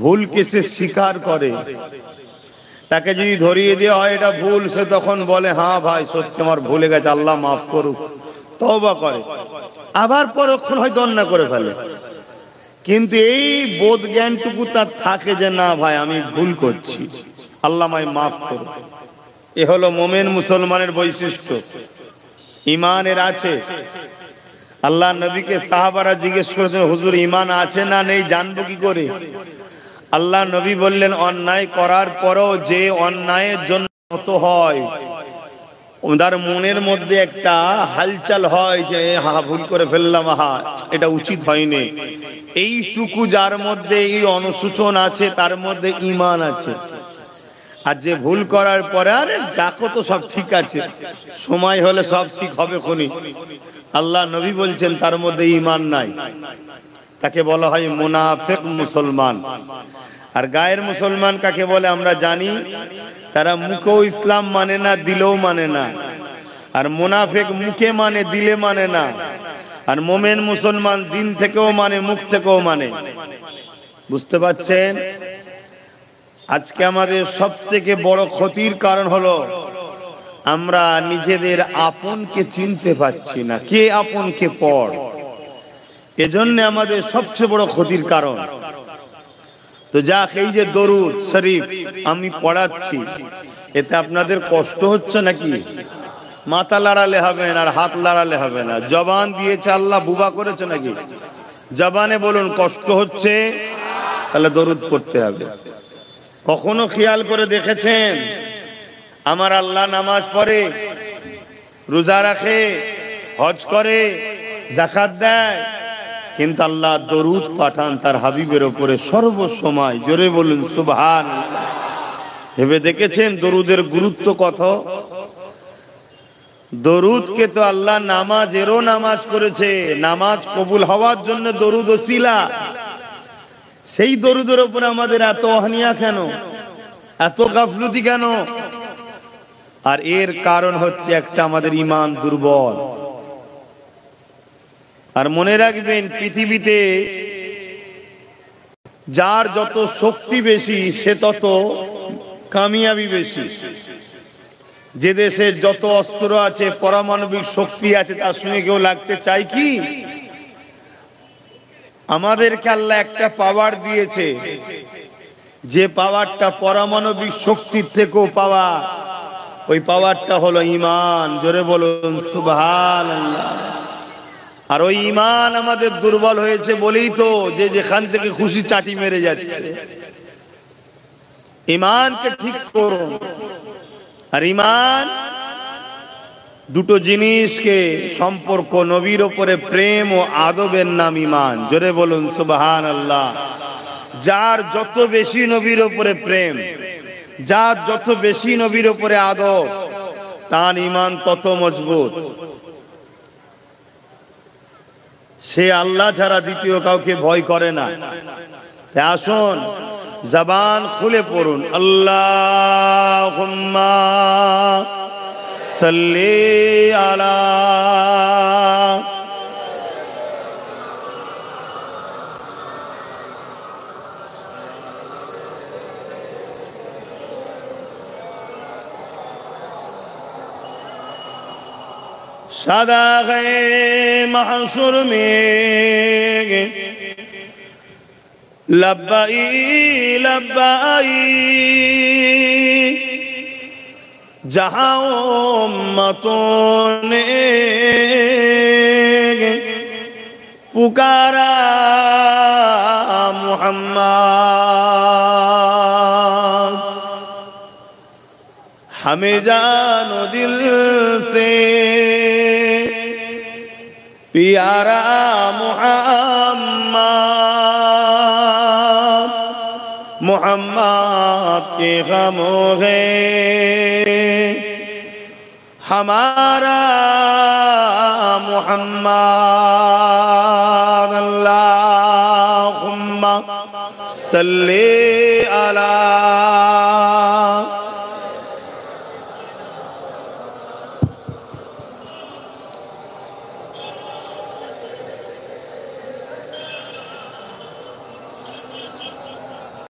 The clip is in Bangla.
ভুলকে সে স্বীকার করে, তাকে যদি ধরিয়ে দেওয়া হয় এটা ভুল, সে তখন বলে হ্যাঁ ভাই সত্যি আমার ভুলে গেছে, আল্লাহ মাফ করুক, তওবা করে, আবার পরক্ষণ হয়তো অন্যায় করে ফেলে। কিন্তু এই বোধ জ্ঞানটুকু তার থাকে যে না ভাই আমি ভুল করছি, আল্লাহ আমায় মাফ করুক। এ হলো মোমেন মুসলমানের বৈশিষ্ট্য, ইমানের আছে। আল্লাহ নবীকে সাহাবারা জিজ্ঞেস করেছেন হুজুর ইমান আছে না নেই জানবো কি করে? আল্লাহ নবী বললেন অন্যায় করার পরও যে অন্যায়ের জন্য হত হয়, ওনার মনের মধ্যে একটা হালচাল হয় যে হা ভুল করে ফেললাম, হা এটা উচিত হয়নি, এইটুকু যার মধ্যে এই অনুশোচন আছে তার মধ্যে ঈমান আছে। আর যে ভুল করার পরে আরে ডাকো তো সব ঠিক আছে, সময় হলে সব ঠিক হবে খুনি, আল্লাহ নবী বলছেন তার মধ্যে ঈমান নাই, তাকে বলা হয় মুনাফিক মুসলমান। আর গায়ের মুসলমান কাকে বলে আমরা জানি, তারা মুখেও ইসলাম মানে না, দিলেও মানে না। আর মুনাফিক মুখে মানে, দিলে মানে না। আর মোমেন মুসলমান দিন থেকেও মানে, মুখ থেকেও মানে। বুঝতে পারছেন? আজকে আমাদের সবথেকে বড় ক্ষতির কারণ হলো আমরা নিজেদের আপনকে চিনতে পারছি না, কে আপন কে পর। এজন্য আমাদের সবচেয়ে বড় ক্ষতির কারণ। তো যাক, এই যে দরুদ শরীফ আমি পড়াচ্ছি, এতে আপনাদের কষ্ট হচ্ছে নাকি? মাথা লড়ালে হবে না, আর হাত লড়ালে হবে না। জবান দিয়েছে আল্লাহ, বুবা করেছে নাকি? জবানে বলুন কষ্ট হচ্ছে, তাহলে দরুদ পড়তে হবে। কখনো খেয়াল করে দেখেছেন আমার আল্লাহ নামাজ পড়ে, রোজা রাখে, হজ করে, যাকাত দেয়, কিন্তু আল্লাহ দরুদ পাঠান তার হাবিবের উপরে সর্বসময়। জোরে বলুন সুবহানাল্লাহ। ভেবে দেখেছেন দরুদের গুরুত্ব কত? দরুদকে তো আল্লাহ নামাজেরও নামাজ করেছে, নামাজ কবুল হওয়ার জন্য দরুদ ওসিলা। সেই দরুদের উপরে আমাদের এত অহনিয়া কেন, এত গাফলতি কেন? আর এর কারণ হচ্ছে একটা, আমাদের ঈমান দুর্বল। আর মনে রাখবেন পৃথিবীতে যার যত শক্তি বেশি সে তত কামিয়াবি বেশি। যে দেশের যত অস্ত্র আছে, পারমাণবিক শক্তি আছে, তার সঙ্গে কেউ লাগতে চায় কি? আমাদেরকে আল্লাহ একটা পাওয়ার দিয়েছে, যে পাওয়ারটা পারমাণবিক শক্তির থেকেও পাওয়ার, ওই পাওয়ারটা হলো ঈমান। জোরে বলুন সুবহানাল্লাহ। আর ওই ঈমান আমাদের দুর্বল হয়েছে বলেই তো যে যেখান থেকে খুশি চাটি মেরে যাচ্ছে। ঈমানকে ঠিক করুন। আর ঈমান দুটো জিনিসকে সম্পর্ক, নবীর উপরে প্রেম ও আদবের নাম ঈমান। জোরে বলুন সুবহানাল্লাহ। যার যত বেশি নবীর উপরে প্রেম, যার যত বেশি নবীর উপরে আদব, তার ঈমান তত মজবুত। সে আল্লাহ ছাড়া দ্বিতীয় কাউকে ভয় করে না। আসুন জবান খুলে পড়ুন আল্লাহুম্মা সাল্লি আলা सदाग़े महशुर में लब्बाई लब्बाई जहाँ उम्मतों ने पुकारा मुहम्मद, हमें जानो दिल से प्यारा मुहम्मद, मुहम्मद के गमों है हमारा मुहम्मद। अल्लाहुम्मा सल्ली अला